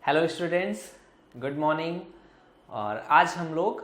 Hello students, good morning. और आज हम लोग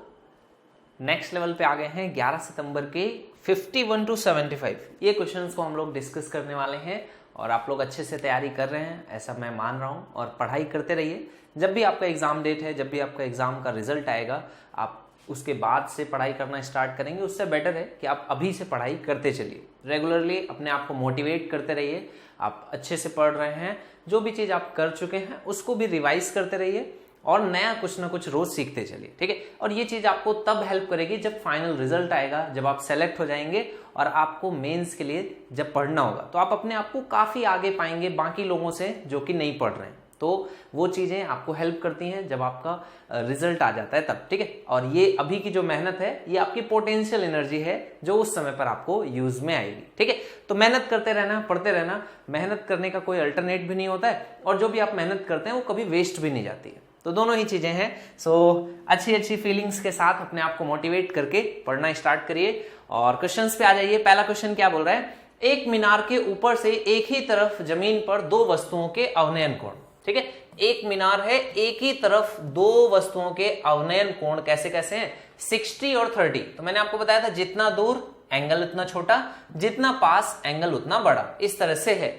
नेक्स्ट लेवल पे आ गए हैं 11 सितंबर के 51 to 75 ये क्वेश्चंस को हम लोग डिस्कस करने वाले हैं। और आप लोग अच्छे से तैयारी कर रहे हैं ऐसा मैं मान रहा हूँ, और पढ़ाई करते रहिए। जब भी आपका एग्जाम डेट है, जब भी आपका एग्जाम का रिजल्ट आएगा, आप उसके बाद से पढ़ाई करना स्टार्ट करेंगे। उससे बेटर है कि आप अभी से पढ़ाई करते चलिए। रेगुलरली अपने आप को मोटिवेट करते रहिए। आप अच्छे से पढ़ रहे हैं, जो भी चीज़ आप कर चुके हैं उसको भी रिवाइज करते रहिए और नया कुछ ना कुछ रोज सीखते चलिए, ठीक है। और ये चीज़ आपको तब हेल्प करेगी जब फाइनल रिजल्ट आएगा, जब आप सेलेक्ट हो जाएंगे और आपको मेंस के लिए जब पढ़ना होगा, तो आप अपने आप को काफ़ी आगे पाएंगे बाकी लोगों से जो कि नहीं पढ़ रहे हैं। तो वो चीज़ें आपको हेल्प करती हैं जब आपका रिजल्ट आ जाता है तब, ठीक है। और ये अभी की जो मेहनत है ये आपकी पोटेंशियल एनर्जी है जो उस समय पर आपको यूज में आएगी, ठीक है। तो मेहनत करते रहना, पढ़ते रहना। मेहनत करने का कोई अल्टरनेट भी नहीं होता है, और जो भी आप मेहनत करते हैं वो कभी वेस्ट भी नहीं जाती है। तो दोनों ही चीजें हैं। सो अच्छी अच्छी फीलिंग्स के साथ अपने आप को मोटिवेट करके पढ़ना स्टार्ट करिए। और क्वेश्चंस पे आ जाइए। पहला क्वेश्चन क्या बोल रहा है? एक मीनार के ऊपर से एक ही तरफ जमीन पर दो वस्तुओं के अवनयन कोण, ठीक है। एक मीनार है, एक ही तरफ दो वस्तुओं के अवनयन कोण कैसे कैसे हैं? 60 और 30। तो मैंने आपको बताया था जितना दूर एंगल उतना छोटा, जितना पास एंगल उतना बड़ा, इस तरह से है।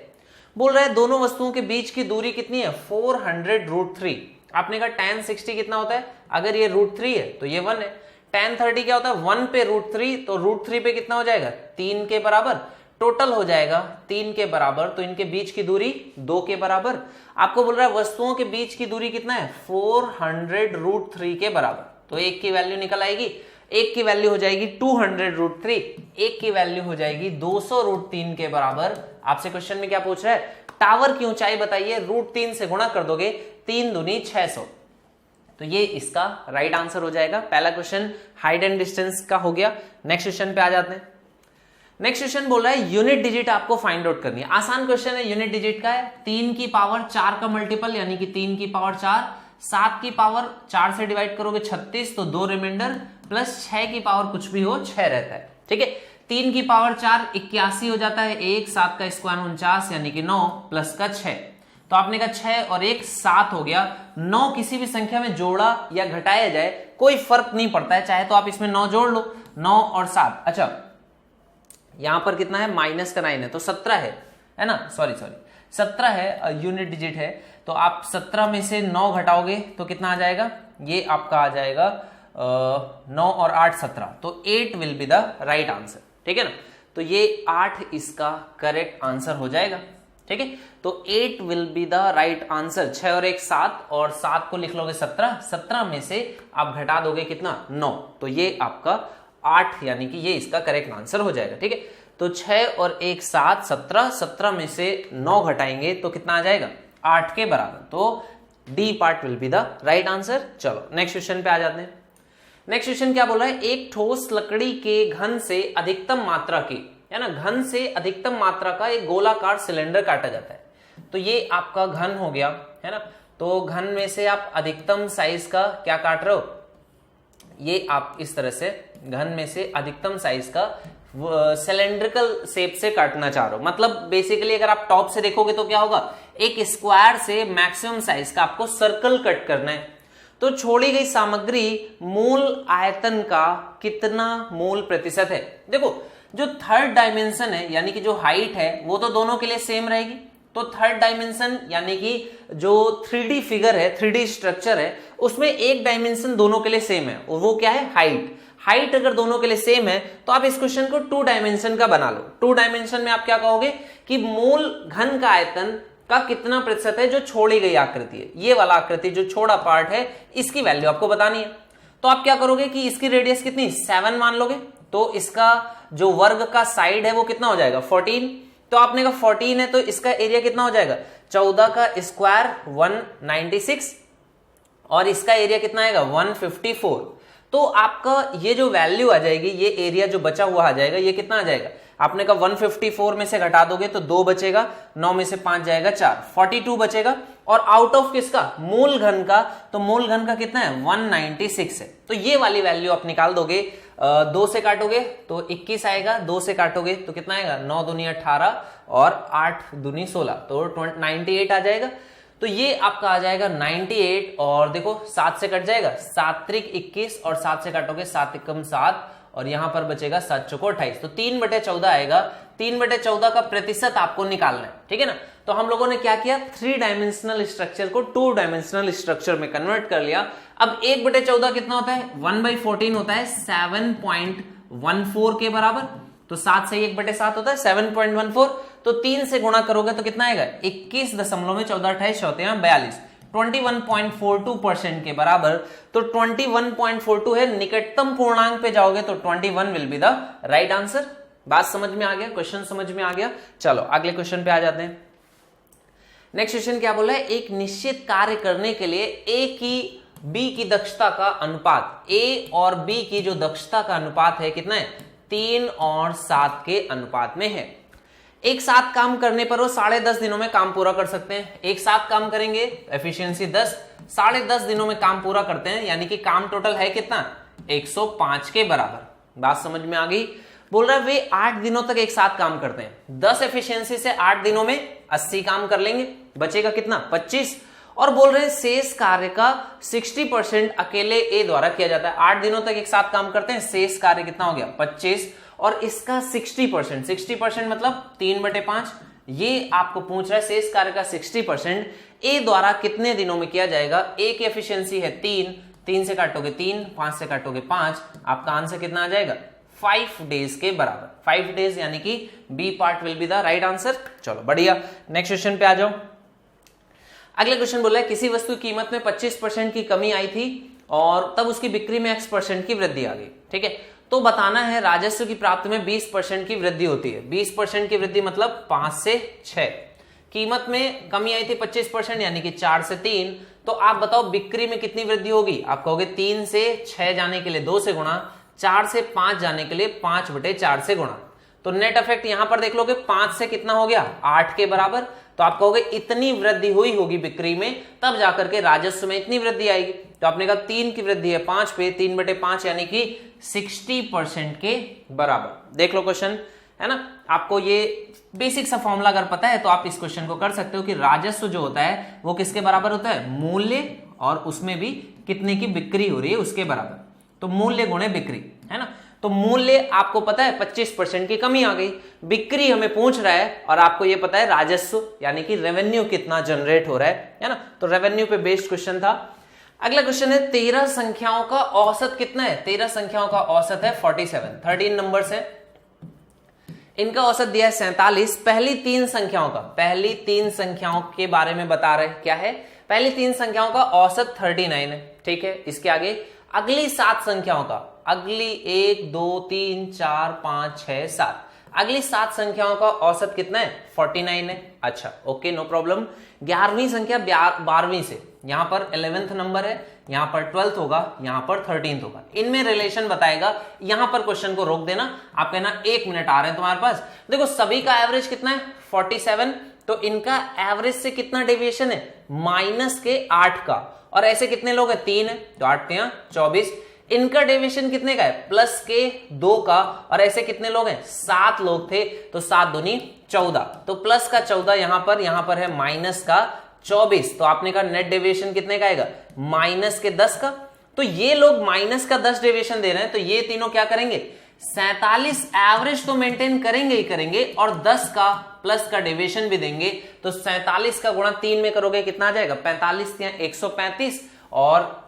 बोल रहा है दोनों वस्तुओं के बीच की दूरी कितनी है? 400√3। आपने कहा tan 60 कितना होता है? अगर ये √3 है तो ये 1 है। tan 30 क्या होता है? 1 पे √3, तो √3 पे कितना हो जाएगा? 3 के बराबर। टोटल हो जाएगा 3 के बराबर, तो इनके बीच की दूरी 2 के बराबर। आपको बोल रहा है वस्तुओं के बीच की दूरी कितना है? 400√3 के बराबर। तो एक की वैल्यू निकल आएगी, एक की वैल्यू हो जाएगी 200√3, एक की वैल्यू हो जाएगी 200√3 के बराबर। आपसे क्वेश्चन में क्या पूछ रहा है? टावर की ऊंचाई बताइए। √3 से गुणा कर दोगे, 3 दूनी 600। तो ये इसका राइट आंसर हो जाएगा। पहला क्वेश्चन हाइट एंड डिस्टेंस का हो गया। नेक्स्ट क्वेश्चन पे आ जाते हैं। नेक्स्ट क्वेश्चन बोल रहा है यूनिट डिजिट आपको फाइंड आउट करनी है। आसान क्वेश्चन है। यूनिट डिजिट का है 3 की पावर 4 का मल्टीपल, यानी कि 3 की पावर 4, 7 की पावर 4 से डिवाइड करोगे 36, तो 2 रिमाइंडर, प्लस 6 की पावर कुछ भी हो 6 रहता है, ठीक है। 3 की पावर 4 81 हो जाता है, 1 7 का स्क्वायर 49, यानी कि 9 प्लस का 6। तो आपने कहा 6 और 1 7 हो गया। 9 किसी भी संख्या में जोड़ा या घटाया जाए कोई फर्क नहीं पड़ता है, चाहे तो आप इसमें 9 जोड़ लो, 9 और 7। अच्छा यहां पर कितना है? माइनस का 9 है, तो 17 है ना। सॉरी 17 है, यूनिट डिजिट है। तो आप 17 में से 9 घटाओगे तो कितना आ जाएगा? ये आपका आ जाएगा 9 और 8 17, तो 8 will be the right answer, ठीक है ना। तो ये 8 इसका करेक्ट आंसर हो जाएगा, ठीक है। तो 8 will be the right answer. 6 और 1 7, और 7 को लिख लोगे 17, 17 में से आप घटा दोगे कितना? 9, तो ये आपका 8, यानी कि ये इसका करेक्ट आंसर हो जाएगा, ठीक है। तो 6 और 1 7, 17, 17 में से 9 घटाएंगे तो कितना आ जाएगा? 8 के बराबर। तो D part will be the right answer. चलो नेक्स्ट क्वेश्चन पे आ जाते हैं। नेक्स्ट क्वेश्चन क्या बोल रहा है? एक ठोस लकड़ी के घन से अधिकतम मात्रा की, है ना, घन से अधिकतम मात्रा का एक गोलाकार सिलेंडर काटा जाता है। तो ये आपका घन हो गया, है ना। तो घन में से आप अधिकतम साइज का क्या काट रहे हो? ये आप इस तरह से घन में से अधिकतम साइज का सिलेंड्रिकल शेप से काटना चाह रहे हो। मतलब बेसिकली अगर आप टॉप से देखोगे तो क्या होगा? एक स्क्वायर से मैक्सिमम साइज का आपको सर्कल कट करना है। तो छोड़ी गई सामग्री मूल आयतन का कितना मूल प्रतिशत है? देखो जो थर्ड डायमेंशन है, यानी कि जो हाइट है, वो तो दोनों के लिए सेम रहेगी। तो थर्ड डायमेंशन यानी कि जो 3D फिगर है, 3D स्ट्रक्चर है, उसमें एक डायमेंशन दोनों के लिए सेम है, और वो क्या है? हाइट। हाइट अगर दोनों के लिए सेम है तो आप इस क्वेश्चन को 2 डायमेंशन का बना लो। 2 डायमेंशन में आप क्या कहोगे कि मूल घन का आयतन का कितना प्रतिशत है जो छोड़ी गई आकृति है। ये वाला आकृति जो छोड़ा पार्ट है, इसकी वैल्यू आपको बतानी है। तो आप क्या करोगे कि इसकी रेडियस कितनी? 7 मान लोगे। तो इसका जो वर्ग का साइड है वो कितना हो जाएगा? 14। तो आपने कहा 14 है तो इसका एरिया कितना हो जाएगा? 14 का स्क्वायर 196, और इसका एरिया कितना आएगा? 154। तो आपका ये जो वैल्यू आ जाएगी, ये एरिया जो बचा हुआ आ जाएगा, ये कितना आ जाएगा? आपने कहा 154 में से घटा दोगे तो 2 बचेगा, 9 में से 5 जाएगा 4, 42 बचेगा। और आउट ऑफ किसका? मूल घन का। तो मूल घन का कितना है? 196 है। तो ये वाली वैल्यू आप निकाल दोगे। 2 से काटोगे तो 21 आएगा, 2 से काटोगे तो कितना आएगा? 9 दूनी 18 और 8 दूनी 16, तो 98 आ जाएगा। तो ये आपका आ जाएगा 98 और देखो 7 से कट जाएगा 7 त्रिक 21 और 7 से काटोगे 7 एकम 7 और यहां पर बचेगा 7 चौको 28। तो 3/14 आएगा। 3/14 का प्रतिशत आपको निकालना है, ठीक है ना। तो हम लोगों ने क्या किया, 3 डायमेंशनल स्ट्रक्चर को 2 डायमेंशनल स्ट्रक्चर में कन्वर्ट कर लिया। अब 1/14 कितना होता है, 1/14 होता है 7.14 के बराबर। तो 7 से 1/7 होता है 7.14। तो 3 से गुणा करोगे तो कितना आएगा, 21.14 होते हैं 42, 21.42% के बराबर। तो 21.42 है, निकटतम पूर्णांक पे जाओगे तो 21 will be the right answer. बात समझ में आ गया, क्वेश्चन समझ में आ गया। चलो अगले क्वेश्चन पे आ जाते हैं। नेक्स्ट क्वेश्चन क्या बोला है, एक निश्चित कार्य करने के लिए ए की बी की दक्षता का अनुपात, ए और बी की जो दक्षता का अनुपात है कितना है, 3 और 7 के अनुपात में है। एक साथ काम करने पर वो 10.5 दिनों में काम पूरा कर सकते हैं। एक साथ काम करेंगे, एफिशिएंसी 10, 10.5 दिनों में काम पूरा करते हैं, यानी कि काम टोटल है कितना, 105 के बराबर। बात समझ में आ गई। बोल रहा है वे 8 दिनों तक एक साथ काम करते हैं। 10 एफिशिएंसी से 8 दिनों में 80 काम कर लेंगे, बचेगा कितना, 25। और बोल रहे हैं शेष कार्य का 60% अकेले ए द्वारा किया जाता है। 8 दिनों तक एक साथ काम करते हैं, शेष कार्य कितना हो गया, 25। और इसका 60% मतलब 3/5। ये आपको पूछ रहा है शेष कार्य का 60% ए द्वारा कितने दिनों में किया जाएगा। ए की एफिशिएंसी है 3 से काटोगे 3, 5 से काटोगे 5, आपका आंसर कितना आ जाएगा, 5 डेज के बराबर। 5 डेज यानी कि B part will be the right answer. चलो बढ़िया, नेक्स्ट क्वेश्चन पे आ जाओ। अगले क्वेश्चन बोला है किसी वस्तु की कीमत में 25% की कमी आई थी और तब उसकी बिक्री में x% की वृद्धि आ गई, ठीक है। तो बताना है राजस्व की प्राप्ति में 20% की वृद्धि होती है। 20% की वृद्धि मतलब 5 से 6। कीमत में कमी आई थी 25% यानी कि 4 से 3। तो आप बताओ बिक्री में कितनी वृद्धि होगी। आप कहोगे 3 से 6 जाने के लिए 2 से गुणा, 4 से 5 जाने के लिए 5/4 से गुणा। तो नेट इफेक्ट यहां पर देख लोगे 5 से कितना हो गया, 8 के बराबर। तो आप कहोगे इतनी वृद्धि हुई होगी बिक्री में, तब जाकर के राजस्व में इतनी वृद्धि आएगी। तो आपने कहा 3 की वृद्धि है 5 पे, 3/5 यानी कि 60% के बराबर। देख लो क्वेश्चन, है ना। आपको ये बेसिक सा फॉर्मूला अगर पता है तो आप इस क्वेश्चन को कर सकते हो कि राजस्व जो होता है वो किसके बराबर होता है, मूल्य और उसमें भी कितने की बिक्री हो रही है उसके बराबर। तो मूल्य गुणे बिक्री, है ना। तो मूल्य आपको पता है 25% की कमी आ गई, बिक्री हमें पूछ रहा है और आपको ये पता है राजस्व यानी कि रेवेन्यू कितना जनरेट हो रहा है ना। तो रेवेन्यू पे बेस्ड क्वेश्चन था। अगला क्वेश्चन है 13 संख्याओं का औसत कितना है। 13 संख्याओं का औसत है 47। 13 नंबर्स है, इनका औसत दिया है 47। पहली 3 संख्याओं के बारे में बता रहे क्या है, पहली 3 संख्याओं का औसत 39 है, ठीक है। इसके आगे अगली 7 संख्याओं का, अगली 1 2 3 4 5 6 7, अगली 7 संख्याओं का औसत कितना है, 49 है। अच्छा ओके, नो प्रॉब्लम। 11वीं संख्या 12वीं से, यहां पर 11th नंबर है, यहां पर 12th होगा, यहां पर 13th होगा, इनमें रिलेशन बताएगा। यहां पर क्वेश्चन को रोक देना, आप कहना 1 मिनट आ रहे हैं तुम्हारे पास। देखो सभी का एवरेज कितना है, 47। तो इनका एवरेज से कितना डेविएशन है, -8 का। और ऐसे कितने लोग हैं, 3 है, तो 8 × 24। इनका डेविएशन कितने का है, +2 का। और ऐसे कितने लोग हैं, 7 लोग थे, तो 7 दूनी 14। तो प्लस का 14 यहां पर है माइनस का 24। तो आपने कहा नेट डेविएशन कितने का आएगा, -10 का। तो ये लोग -10 डेविएशन दे रहे हैं, तो ये तीनों क्या करेंगे, 47 एवरेज तो मेंटेन करेंगे ही करेंगे और 10 का प्लस का डेविएशन भी देंगे। तो 47 का गुणा 3 में करोगे कितना आ जाएगा, 45 या 135 और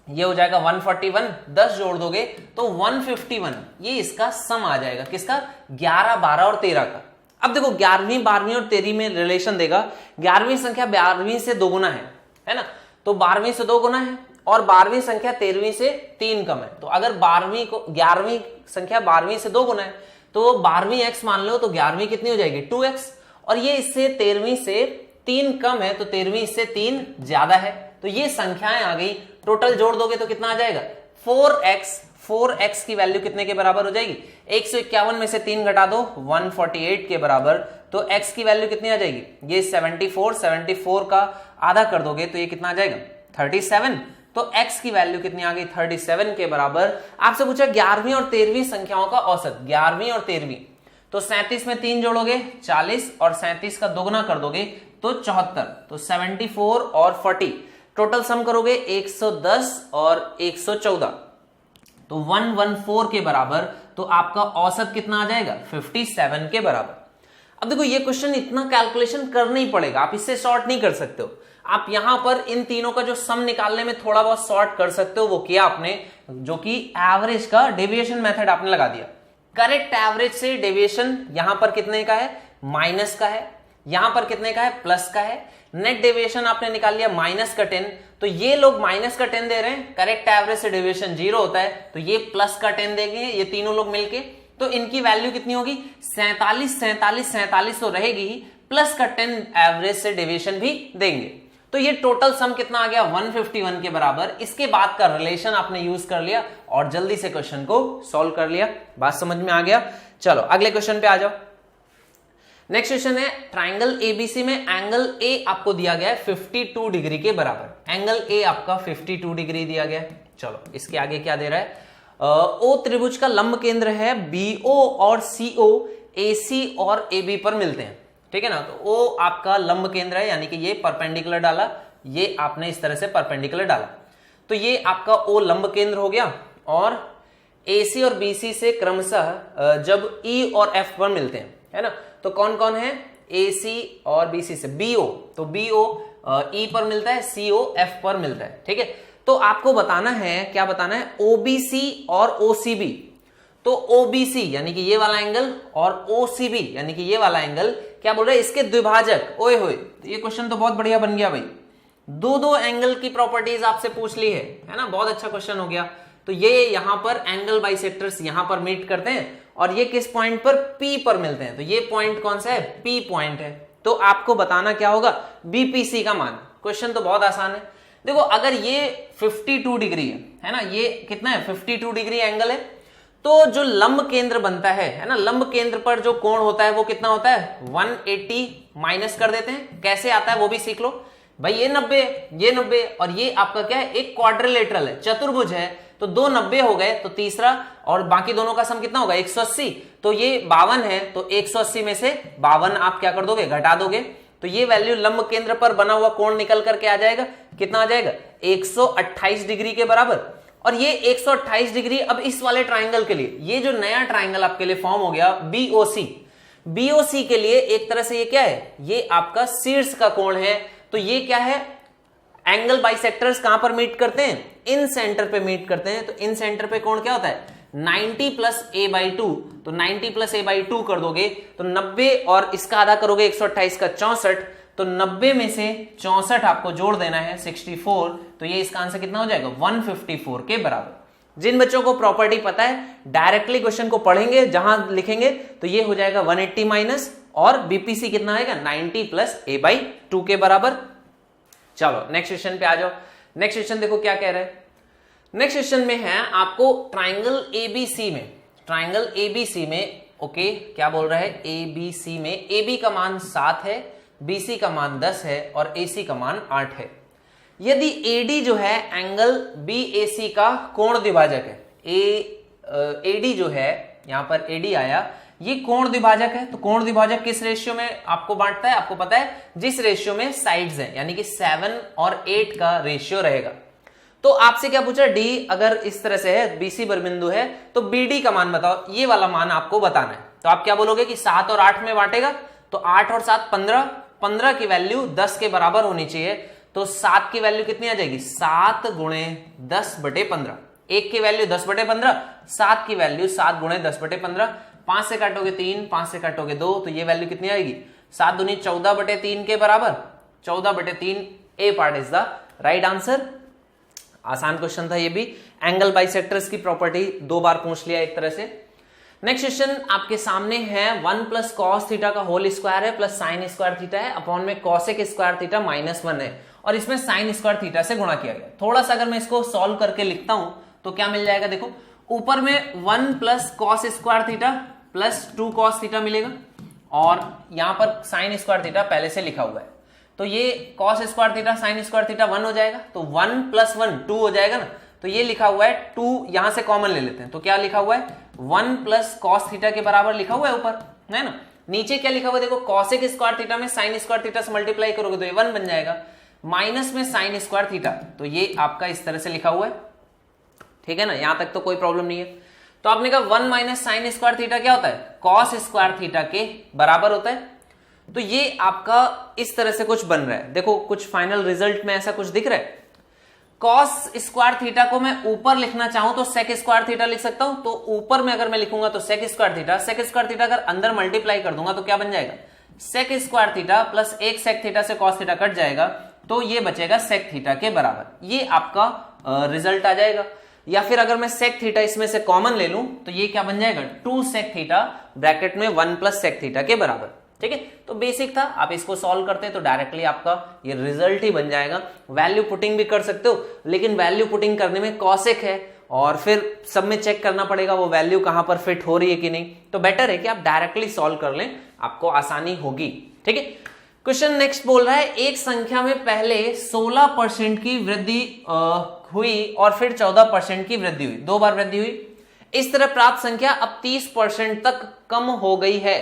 ये हो जाएगा 141। 10 जोड़ दोगे तो 151। ये इसका सम आ जाएगा, किसका, 11 12 और 13 का। अब देखो 11वीं 12वीं और 13वीं में रिलेशन देगा। 11वीं संख्या 12वीं से 2 गुना है ना। तो 12वीं से 2 गुना है और 12वीं संख्या 13वीं से 3 कम है। तो अगर 11वीं संख्या 12वीं से 2 गुना है तो 12वीं x मान लो, तो 11वीं कितनी हो जाएगी, 2x। और ये इससे 13वीं से 3 कम है, तो 13वीं इससे 3 ज्यादा है। तो ये संख्याएं आ गई, टोटल जोड़ दोगे तो कितना आ जाएगा, 4x की वैल्यू कितने के बराबर हो जाएगी, 151 में से 3 घटा दो 148 के बराबर। तो x की वैल्यू कितनी आ जाएगी, ये 74 का आधा कर दोगे तो ये कितना आ जाएगा, 37। तो x की वैल्यू कितनी आ गई, 37 के बराबर। आपसे पूछा 11वीं और 13वीं संख्याओं का औसत, 11वीं और 13वीं। तो 37 में 3 जोड़ोगे 40 और 37 का दोगुना कर दोगे तो 74, तो 74 और 40 टोटल सम करोगे 110 और 114, तो 114 के बराबर, तो आपका औसत कितना आ जाएगा 57 के बराबर। अब देखो ये क्वेश्चन इतना कैलकुलेशन करना ही पड़ेगा, आप इससे शॉर्ट नहीं कर सकते हो। आप यहां पर इन तीनों का जो सम निकालने में थोड़ा बहुत शॉर्ट कर सकते हो, वो किया आपने, जो कि एवरेज का डेविएशन मेथड आपने लगा दिया। करेक्ट एवरेज से डेविएशन यहां पर कितने का है, माइनस का है, यहां पर कितने का है, प्लस का है। नेट डेविएशन आपने निकाल लिया माइनस का 10, तो ये लोग माइनस का 10 दे रहे हैं, करेक्ट एवरेज से डेविएशन 0 होता है, तो ये प्लस का 10 देंगे ये तीनों लोग मिलके, तो इनकी वैल्यू कितनी होगी 47, 47, 47 तो रहेगी ही, प्लस का 10 एवरेज से डेविएशन भी देंगे। तो ये टोटल सम कितना आ गया 151 के बराबर। इसके बाद का रिलेशन आपने यूज कर लिया और जल्दी से क्वेश्चन को सॉल्व कर लिया। बात समझ में आ गया? चलो अगले क्वेश्चन पे आ जाओ। नेक्स्ट क्वेश्चन है, ट्राइंगल एबीसी में एंगल ए आपको दिया गया है 52 डिग्री के बराबर। एंगल ए आपका 52 डिग्री दिया गया है। चलो इसके आगे क्या दे रहा है, ओ त्रिभुज का लंब केंद्र है बीओ और सीओ एसी और एबी पर मिलते हैं, ठीक है ना। तो ओ आपका लंब केंद्र है, यानी कि ये परपेंडिकुलर डाला, ये आपने इस तरह से परपेंडिकुलर डाला, तो ये आपका ओ लंब केंद्र हो गया। और एसी और बीसी से क्रमशः जब ई और एफ पर मिलते हैं, है ना, तो कौन कौन है, एसी और बीसी से बीओ, तो बीओ ई पर मिलता है, सीओ एफ पर मिलता है, ठीक है। तो आपको बताना है, क्या बताना है, ओबीसी और ओसीबी। तो ओबीसी यानी कि ये वाला एंगल और ओसीबी यानी कि ये वाला एंगल, क्या बोल रहे हैं, इसके द्विभाजक। ओए होए, तो ये क्वेश्चन तो बहुत बढ़िया बन गया भाई, दो एंगल की प्रॉपर्टीज आपसे पूछ ली है ना, बहुत अच्छा क्वेश्चन हो गया। तो ये यहां पर एंगल बाइसेक्टर्स यहां पर मीट करते हैं और ये किस पॉइंट पर, पी पर मिलते हैं। तो ये पॉइंट कौन सा है, पी पॉइंट है। तो आपको बताना क्या होगा, बीपीसी का मान। क्वेश्चन तो बहुत आसान है। देखो अगर ये 52 डिग्री है ना, ये कितना है 52 डिग्री एंगल है, तो जो लंब केंद्र बनता है ना, लंब केंद्र पर जो कोण होता है वो कितना होता है 180 माइनस कर देते हैं। कैसे आता है वो भी सीख लो भाई। ये 90, ये 90 और ये आपका क्या है, एक क्वाड्रिलेटरल है, चतुर्भुज है, तो दो 90 हो गए, तो तीसरा और बाकी दोनों का सम कितना होगा 180, तो ये 52 है, तो 180 में से 52 आप क्या कर दोगे, घटा दोगे, तो ये वैल्यू लंब केंद्र पर बना हुआ कोण निकल करके आ जाएगा, कितना आ जाएगा 128 डिग्री के बराबर। और ये 128 डिग्री अब इस वाले ट्राइंगल के लिए, ये जो नया ट्राइंगल आपके लिए फॉर्म हो गया बीओसी, बीओसी के लिए एक तरह से ये क्या है, ये आपका शीर्ष का कोण है। तो ये क्या है, एंगल बाइसेक्टर्स कहां पर मीट करते हैं, इन सेंटर पे मीट करते हैं। तो इन सेंटर पे कोण क्या होता है 90 प्लस a बाई 2, तो 90 प्लस a बाई 2 कर दोगे तो 90 और इसका आधा करोगे 128 का 64, तो 90 में से 64 आपको जोड़ देना है 64, तो ये इसका आंसर कितना हो जाएगा 154 के बराबर। जिन बच्चों को प्रॉपर्टी पता है डायरेक्टली क्वेश्चन को पढ़ेंगे, जहां लिखेंगे तो ये हो जाएगा 180 माइनस और बीपीसी कितना आएगा 90 प्लस a बाई 2 के बराबर। चलो नेक्स्ट क्वेश्चन पे आ जाओ। नेक्स्ट क्वेश्चन देखो क्या कह रहा है। नेक्स्ट क्वेश्चन में है आपको ट्राइंगल एबीसी में, ट्राइंगल एबीसी में ओके क्या बोल रहा है, एबीसी में एबी का मान 7 है, बीसी का मान 10 है और एसी का मान 8 है। यदि एडी जो है एंगल बीएसी का कोण द्विभाजक है, एडी जो है यहां पर एडी आया, ये कोण द्विभाजक है। तो कोण द्विभाजक किस रेशियो में आपको बांटता है, आपको पता है, जिस रेशियो में साइड्स हैं, यानी कि 7 और 8 का रेशियो रहेगा। तो आपसे क्या पूछा, डी अगर इस तरह से है, बीसी पर बिंदु है, तो बीडी का मान बताओ, ये वाला मान आपको बताना है। तो आप क्या बोलोगे कि 7 और 8 में बांटेगा, तो 8 और 7 15, 15 की वैल्यू 10 के बराबर होनी चाहिए। तो 7 की वैल्यू कितनी आ जाएगी 7 गुणे 10 बटे 15, 1 की वैल्यू 10 बटे 15, 7 की वैल्यू 7 गुणे 10 बटे 15, 5 से काटोगे 3, 5 से काटोगे 2, तो ये वैल्यू कितनी आएगी 7 दूनी 14 बटे 3 के बराबर, 14 बटे 3, A part is the right answer. आसान क्वेश्चन था ये भी, एंगल बाइसेक्टर्स की प्रॉपर्टी 2 बार पूछ लिया एक तरह से। नेक्स्ट क्वेश्चन आपके सामने है 1 प्लस कॉस थीटा का होल स्क्वायर है प्लस साइन स्क्वायर थीटा है अपॉन में कॉसेक स्क्वायर थीटा -1 है और इसमें साइन स्क्वायर थीटा से गुणा किया गया। थोड़ा सा अगर मैं इसको सॉल्व करके लिखता हूं तो क्या मिल जाएगा, देखो ऊपर में 1 plus cos square theta plus 2 cos theta मिलेगा और यहां पर साइन स्क्वायर थीटा पहले से लिखा हुआ है, तो ये cos square theta sine square theta 1 हो जाएगा, तो 1 प्लस 1 2 हो जाएगा ना। तो ये लिखा हुआ है 2, यहां से कॉमन ले लेते हैं, तो क्या लिखा हुआ है 1 प्लस कॉस थीटा के बराबर लिखा हुआ है ऊपर, है ना। नीचे क्या लिखा हुआ देखो, कॉसेक स्क्वायर थीटा में साइन स्क्वायर थीटा से मल्टीप्लाई करोगे तो ये 1 बन जाएगा, माइनस में साइन स्क्वायर थीटा, तो ये आपका इस तरह से लिखा हुआ है, ठीक है ना, यहां तक तो कोई प्रॉब्लम नहीं है। तो आपने कहा 1 माइनस साइन स्क्वायर थीटा क्या होता है, कॉस स्क्वायर थीटा के बराबर होता है। तो ये आपका इस तरह से कुछ बन रहा है, देखो कुछ फाइनल रिजल्ट में ऐसा कुछ दिख रहा है। कॉस स्क्वायर थीटा को मैं ऊपर लिखना चाहूं तो सेक स्क्वायर थीटा लिख सकता हूं, तो ऊपर में अगर मैं लिखूंगा तो सेक स्क्वायर थीटा अगर अंदर मल्टीप्लाई कर दूंगा तो क्या बन जाएगा, सेक स्क्वायर थीटा प्लस एक सेक थीटा से कॉस थीटा कट जाएगा, तो ये बचेगा सेक थीटा के बराबर, ये आपका रिजल्ट आ जाएगा। या फिर अगर मैं सेक थीटा इसमें से कॉमन ले लूं तो ये क्या बन जाएगा, 2 सेक थीटा ब्रैकेट में 1 प्लस सेक थीटा के बराबर, ठीक है। तो बेसिक था, आप इसको सॉल्व करते हैं तो डायरेक्टली आपका ये रिजल्ट ही बन जाएगा। वैल्यू पुटिंग भी कर सकते हो, लेकिन वैल्यू पुटिंग करने में कॉसेक है और फिर सब में चेक करना पड़ेगा वो वैल्यू कहां पर फिट हो रही है कि नहीं, तो बेटर है कि आप डायरेक्टली सॉल्व कर लें, आपको आसानी होगी, ठीक है। क्वेश्चन नेक्स्ट बोल रहा है, एक संख्या में पहले 16% की वृद्धि हुई और फिर 14% की वृद्धि हुई, 2 बार वृद्धि हुई, इस तरह प्राप्त संख्या अब 30% तक कम हो गई है,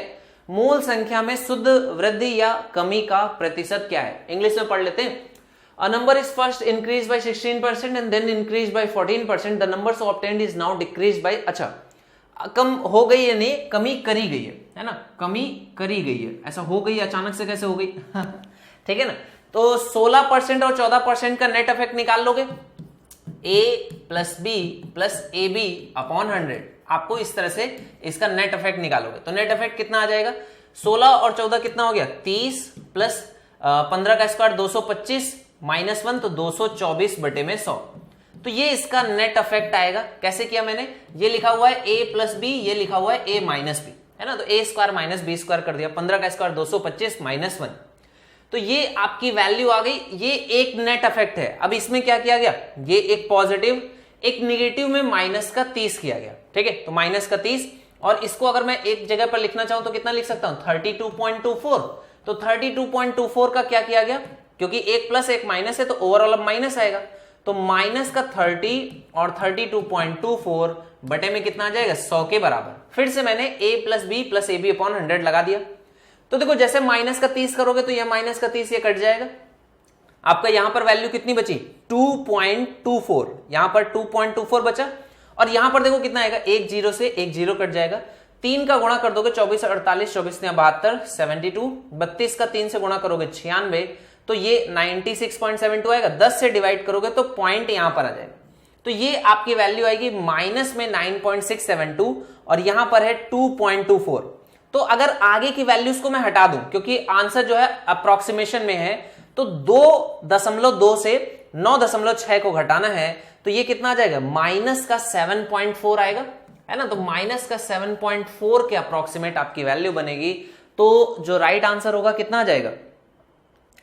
मूल संख्या में शुद्ध वृद्धि या कमी का प्रतिशत क्या है। इंग्लिश में पढ़ लेते हैं। A number is first increased by 16% and then increased by 14%. The number so obtained is now decreased by, अच्छा कम हो गई है, नहीं कमी करी गई है ना, कमी करी गई है, ऐसा हो गई अचानक से कैसे हो गई ठीक है ना। तो 16% और 14% का नेट इफेक्ट निकाल लोगे, a plus B plus A B upon 100, आपको इस तरह से इसका नेट इफेक्ट निकालोगे तो नेट इफेक्ट कितना आ जाएगा, 16 और 14 कितना हो गया, 30 प्लस 15 का स्क्वायर 225 माइनस 1 तो 224 बटे में 100, तो ये इसका नेट इफेक्ट आएगा। कैसे किया मैंने, ये लिखा हुआ है a प्लस बी, ये लिखा हुआ है a माइनस बी, है ना, तो a square minus B square कर दिया, 15 का स्क्वायर 225 माइनस 1, तो ये आपकी वैल्यू आ गई, ये एक नेट इफेक्ट है। अब इसमें क्या किया गया, ये एक पॉजिटिव एक निगेटिव में माइनस का 30 किया गया, ठीक है, तो माइनस का 30, और इसको अगर मैं एक जगह पर लिखना चाहूं तो कितना लिख सकता हूं, 32.24, तो 32.24 का क्या किया गया, क्योंकि एक प्लस एक माइनस है तो ओवरऑल अब माइनस आएगा, तो माइनस का 30 और 32.24 बटे में कितना आ जाएगा, 100 के बराबर। फिर से मैंने a plus B plus A B upon 100 लगा दिया, तो देखो जैसे माइनस का 30 करोगे तो यह माइनस का 30 ये कट जाएगा, आपका यहां पर वैल्यू कितनी बची, 2.24, यहां पर 2.24 बचा, और यहां पर देखो कितना आएगा, एक जीरो से एक जीरो कट जाएगा, 3 का गुणा कर दोगे 24 48, 24 ने 72 72, 32 का 3 से गुणा करोगे 96, तो ये 96.72 आएगा, 10 से डिवाइड करोगे तो पॉइंट यहां पर आ जाएगा, तो ये आपकी वैल्यू आएगी माइनस में 9.672 और यहां पर है 2.24। तो अगर आगे की वैल्यूज को मैं हटा दूं, क्योंकि आंसर जो है अप्रोक्सीमेशन में है, तो 2.2 से 9.6 को घटाना है, तो ये कितना आ जाएगा, माइनस का 7.4 आएगा, है ना, तो माइनस का 7.4 के अप्रोक्सीमेट आपकी वैल्यू बनेगी, तो जो राइट आंसर होगा कितना आ जाएगा,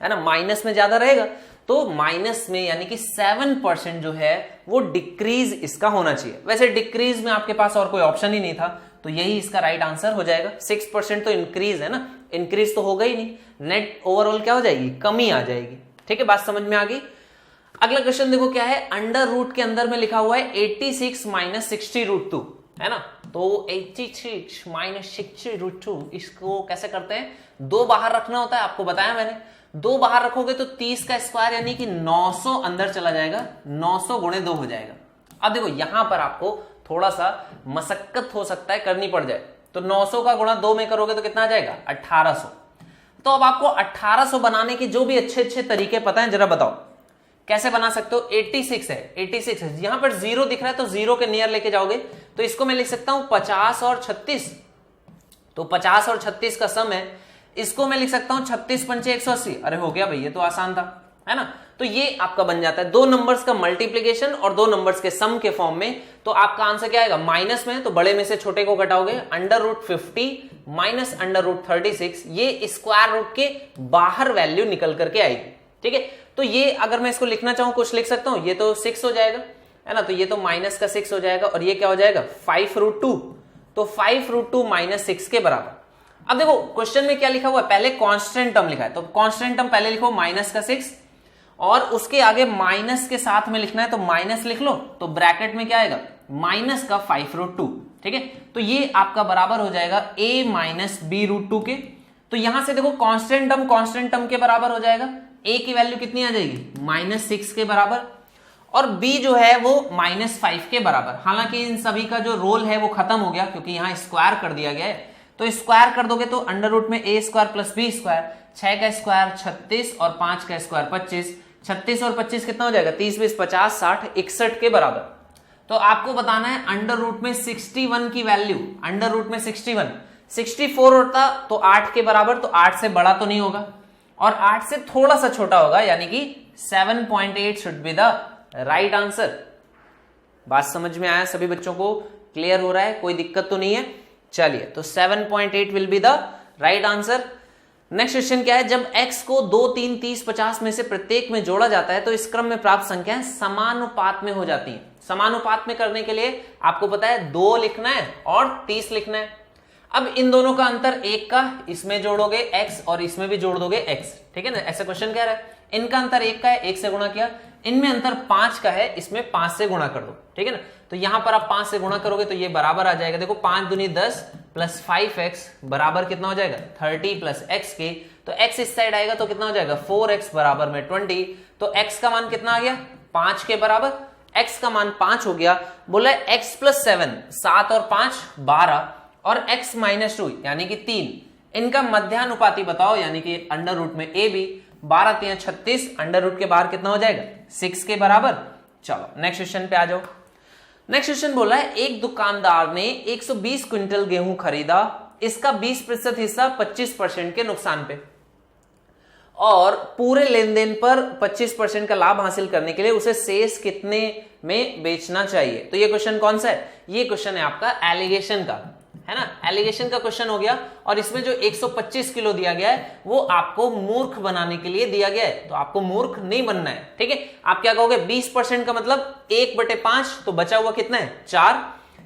है ना, माइनस में ज्यादा रहेगा, तो माइनस में यानी कि 7% जो है वो डिक्रीज इसका होना चाहिए। वैसे डिक्रीज में आपके पास और कोई ऑप्शन ही नहीं था, तो यही इसका राइट आंसर हो जाएगा। 6% तो इंक्रीज है ना, इंक्रीज तो होगा ही नहीं, नेट ओवरऑल क्या हो जाएगी, कमी आ जाएगी, ठीक है, बात समझ में आ गई। अगला क्वेश्चन देखो क्या है, अंडर रूट के अंदर में लिखा हुआ है 86 माइनस 60 रूट 2, है ना, तो 86 माइनस 60 रूट 2, इसको कैसे करते हैं, 2 बाहर रखना होता है, आपको बताया मैंने, 2 बाहर रखोगे तो 30 का स्क्वायर यानी कि 900 अंदर चला जाएगा, 900 गुणे 2 हो जाएगा। अब देखो यहां पर आपको थोड़ा सा मशक्कत हो सकता है करनी पड़ जाए, तो 900 का गुणा 2 में करोगे तो कितना आ जाएगा, 1800। तो अब आपको 1800 बनाने के जो भी अच्छे अच्छे तरीके पता है, जरा बताओ कैसे बना सकते हो। 86 है, 86 है, यहां पर 0 दिख रहा है तो 0 के नियर लेके जाओगे, तो इसको मैं लिख सकता हूं 50 और 36, तो 50 और 36 का सम है, इसको मैं लिख सकता हूं 36 पंचे 180, अरे हो गया भाई, ये तो आसान था, है ना, तो ये आपका बन जाता है 2 नंबर्स का मल्टीप्लीकेशन और 2 नंबर्स के सम के फॉर्म में। तो आपका आंसर क्या आएगा, माइनस में तो बड़े में से छोटे को घटाओगे, under root 50 minus under root 36, ये स्क्वायर रूट के बाहर वैल्यू निकल करके आएगी, ठीक है। तो ये अगर मैं इसको लिखना चाहूं कुछ लिख सकता हूं, ये तो 6 हो जाएगा, है ना, तो ये तो माइनस का 6 हो जाएगा, और ये क्या हो जाएगा 5 रूट 2, तो 5 रूट 2 माइनस 6 के बराबर। अब देखो क्वेश्चन में क्या लिखा हुआ है, पहले कांस्टेंट टर्म लिखा है, तो कांस्टेंट टर्म पहले लिखो माइनस का 6, और उसके आगे माइनस के साथ में लिखना है तो माइनस लिख लो, तो ब्रैकेट में क्या आएगा, माइनस का 5 रूट 2, ठीक है, तो ये आपका बराबर हो जाएगा a minus B root two के। तो यहां से देखो कांस्टेंट टर्म के बराबर हो जाएगा, a की वैल्यू कितनी आ जाएगी -6 के बराबर, और b जो है वो -5 के बराबर। हालांकि इन सभी का जो रोल है वो खत्म हो गया क्योंकि यहाँ स्क्वायर कर दिया गया है, तो स्क्वायर कर दोगे तो अंडर रूट में a square plus B square, 6 का स्क्वायर 36 और 5 का स्क्वायर 25, 36 और 25 कितना हो जाएगा 30 20 50 60 61 के बराबर। तो आपको बताना है अंडर रूट में 61 की वैल्यू, अंडर रूट में 61, 64 होता तो 8 के बराबर, तो 8 से बड़ा तो नहीं होगा और 8 से थोड़ा सा छोटा होगा, यानी कि 7.8 should be the right answer. बात समझ में आया सभी बच्चों को, क्लियर हो रहा है, कोई दिक्कत तो नहीं है? चलिए, तो 7.8 will be the right answer. Next question क्या है, जब x को 2 3 30 50 में से प्रत्येक में जोड़ा जाता है तो इस क्रम में प्राप्त संख्याएं समानुपात में हो जाती हैं। समानुपात में करने के लिए आपको पता है 2 लिखना है और 30 लिखना है। अब इन दोनों का अंतर 1 का, इसमें जोड़ोगे x और इसमें भी जोड़ दोगे x, ठीक है ना, ऐसा क्वेश्चन कह रहा है। इनका अंतर 1 का है, 1 से गुणा किया, इनमें अंतर 5 का है, इसमें 5 से गुणा कर दो, ठीक है ना। तो यहां पर आप 5 से गुणा करोगे तो ये बराबर आ जाएगा, देखो 5 दूनी 10 प्लस 5x बराबर कितना हो जाएगा 30 प्लस x के, तो x इस साइड आएगा तो कितना हो जाएगा 4x बराबर में 20, तो x का मान कितना आ गया 5 के बराबर, x का मान 5 हो गया। बोला x प्लस 7, 7 और 5 12, और x माइनस 2 यानी कि 3, इनका मध्यानुपाती बताओ, यानी कि अंडर रूट में a b, 12 3 36, अंडर रूट के बाहर कितना हो जाएगा 6 के बराबर। चलो नेक्स्ट क्वेश्चन पे आ जाओ। नेक्स्ट क्वेश्चन बोला है, एक दुकानदार ने 120 क्विंटल गेहूं खरीदा, इसका 20% हिस्सा 25% के नुकसान पे, और पूरे लेन देन पर 25% का लाभ हासिल करने के लिए उसे शेष कितने में बेचना चाहिए। तो ये क्वेश्चन कौन सा है, ये क्वेश्चन है आपका एलिगेशन का, है ना, एलिगेशन का क्वेश्चन हो गया। और इसमें जो 125 किलो दिया गया है वो आपको मूर्ख बनाने के लिए दिया गया है, तो आपको मूर्ख नहीं बनना है, ठीक है। आप क्या कहोगे 20% का मतलब 1/5, तो बचा हुआ कितना है 4,